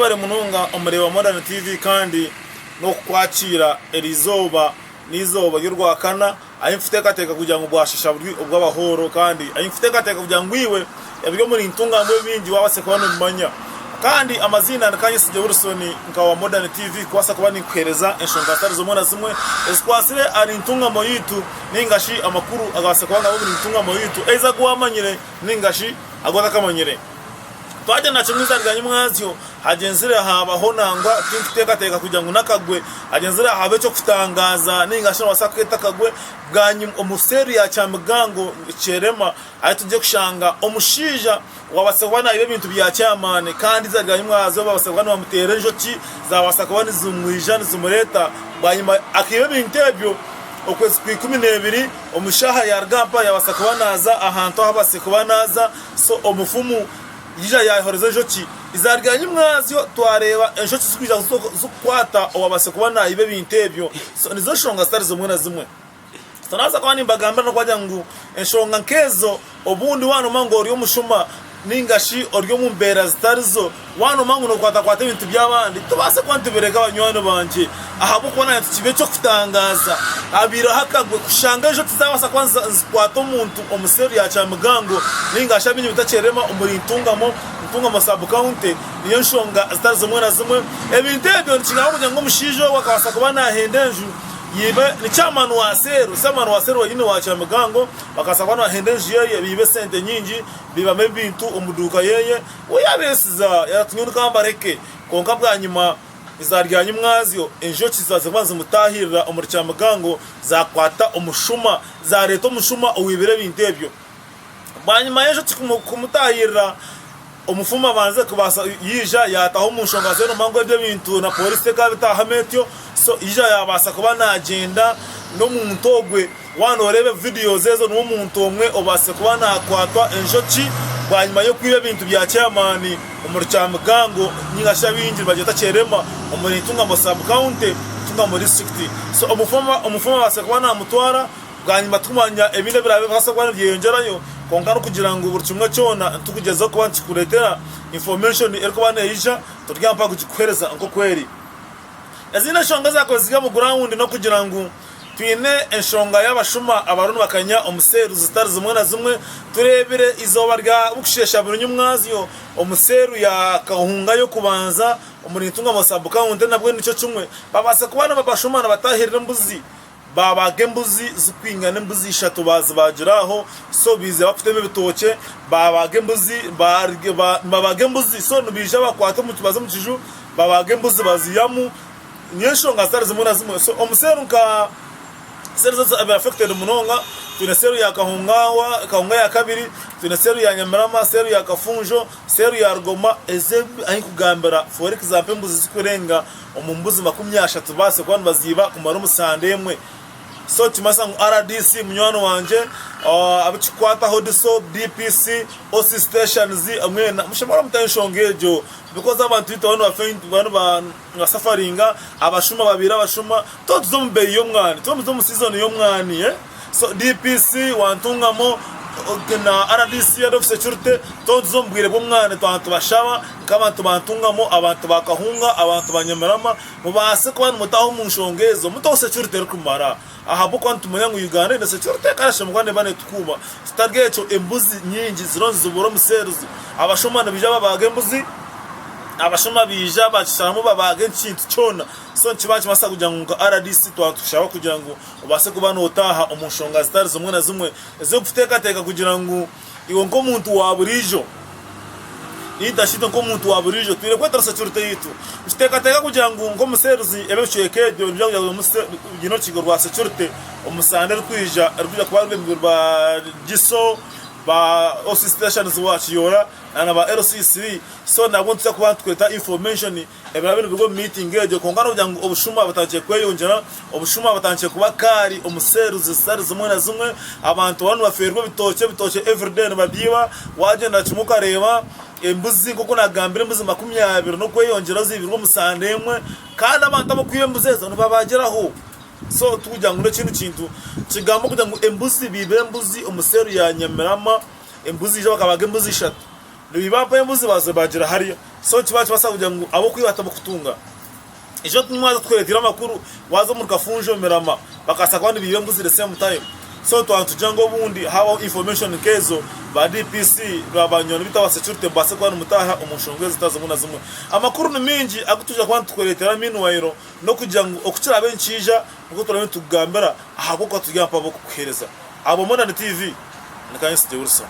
Bare mununga umureba Modern TV kandi no kwakira erizoba nizoba y'urwakana ayimfite gateka kugira ngo bwashisha ubw'abahoro kandi ayimfite gateka kugira ngo iwe yabyo muri intungamwe bingi wabase kubana bimanya kandi amazina nakanye sije Wilson nkawa Modern TV kwasa kuba nikwereza enshonga stars zo mona zimwe eskwasire ari intungamo yitu ningashi amakuru agase kuba ngabo muri intungamo yitu eza kuwamanyire ningashi agona kamanyire twaje na chimwiza ryanyu mwazyo hagenzire habaho nangwa tintekateka kugira ngo nakagwe hagenzire habe cyo kutangaza ningasha wasaketa kagwe bwanyu umuseri ya cyamgango cerema ayituje kushanga umushija wabasabana ibe bintu bya cyamane kandi zaryanyu mwazo babasabana bamutere joki zawasakabana zumwijana zumureta bwanyuma akibe bintebyo okwezi ku 12 umushaha yargampa yabasakabanaza ahantu habasekubanaza so umufumu yija yahoreza joki izarganye mwazyo twareba enjoki zikwiza zukwata obabase kubana ibe bintebyo so nizo shonga stars zimwe na zimwe sanaza kwani mbagamba no kwajya ngo enshonga nkezo obundi wano mango ori umushuma ningashi ori mumbera zitarizo wano mango no kwata ibintu by'abandi tubase kwantibereka abanywano banje ahabo kona kibe cyo kutangaza abira hakagwe kushanga ejo tuzabasa kwanza kwata umuntu omuseri ya cyamgango ningashi abinyi bitacerema umuri intungamo sub count niyo nshonga stars zimwe na zimwe ebintebyo nkingaho kugira ngo mushijo wakabasa kubana hendenju yibe ni chamanu waseru wanyine wa cyamgango bakasabana hendenju yeye bibe sente nyingi biba mebintu umuduka yeye uyabesiza yatunyuka kambareke konka bwanyuma izaryanyu mwazyo enjoki zazebanza mutahirira umuri cyamgango zakwata umushuma za leta umushuma uwibere bintebyo bwanyuma yejo kumutahirira umufuma banze kubasa yija yataho umushonga zeno mango byo bintu na police ka bitahametyo so ija yabasa kuba na agenda no muntogwe wano orebe video zezo no muntu omwe obase kuba na kwatwa enjoki bwanyuma yo kwibe bintu bya cyamani umuricamgango nyingasha bingi bageta cerema umuritunga sub count tunga muri district so umufuma base kuba na mutwara bwanyuma tumanya ebine birabe basa kuba byiyongerayo konka no kugira ngo buri kimwe cyona tukugeza ko bansikuretera information eriko bane yija turyampa kugikwereza ngo kweri azina shonga zako ziga mu ground no kugira ngo twine enshonga y'abashuma abarunu bakanya umuseru zitari zimwe na zimwe turebere izoba rya bukushesha burunyu mwazyo umuseru ya kahunga yo kubanza umuritunga musabuka unde nabwo nico kimwe babase kubana babashuma batahirira mbuzi babage mbuzi zikwingana mbuzi ishatu bazibagiraho so bize bafite bitoke babage mbuzi babage mbuzi so nubije bakwata mu tubaza mu kiju babage mbuzi baziyamu nyeshonga stars zimwe zimwe so umuseru nka serzo aba affected munonga tuna seru ya kahunga ya kabiri tuna seru ya nyamarama seru ya kafunjo seru ya rugoma eze ayi kugambara for example mbuzi zikurenga umumbuzi 30 base kwani baziba kumara umusandemwe so timasa ngo RDC munywano wanje abichikwata hodiso DPC OC stations amwena mushamara mutanshongejo because abantu bitone ba safaringa abashuma babira abashuma to tuzombe yo mwani to mu season yo mwani so DPC wantungamo na RDC ya of security to tuzombwire bo mwana to bashaba kama tubantungamo abantu bakahunga abantu banyamerama mubase kwani mutaho munshongezo muto security rukumara ahabo kwantu munyangu Uganda na security karashe mugande bane tukuma stargecho embuzi nyingi zironze zuburo museruzi abashomana bijaba bage embuzi abashoma bija bacishamo babage ncintu cyona so nkibaje masa kugira ngo RDC twatushaba kugira ngo ubase kubana utaha umushonga stars zimwe na zimwe zo kutekateka kugira ngo iwo ngo muntu waburijo idashito ngo muntu waburijo twire kwetara security yitu utekateka kugira ngo museruzi ebeceke byo byo gino kigo rwa security umusande rwija rwija kuba ba giso ba OC stations wachiyora na ba LCC so nabwo ntuza kuba tweta information ebirabene bigo meeting ejo kongana kugira ngo obushuma batangiye kweyongera obushuma batangiye kuba kari umuseru zisari zimwe na zimwe abantu banu baferwa bitoke everyday nababyiba wagenda kimuka reba embuzi koko nagambire mbuzi 20 no kweyongera zibirwo musandemwe kandi abantu abakwiye mbuzeza no babageraho so tujya ngo kintu kigambo kugira ngo embuzi bibe embuzi umuseru ya nyamerama embuzi je bakabage embuzi ishatu nibibapa yembuzi baze bagira hariya so kibacho basa kugira ngo abo kwibata mu kutunga ijo tumwaza tweretira amakuru waza mu kafunjo merama bakasa kwandi biyembuzi the same time so twantujango bundi hawo information kezo ba DPC babanyona bita security base kwa mutaha umushongwezi tazamuna zimwe amakuru ni mingi agutuja kwantu tweretera minwairo no kugira ngo okukira benchija ngo turame tugambera ahako ko tujya mpabo kuhereza abo Modern TV ni kansi de Wilson.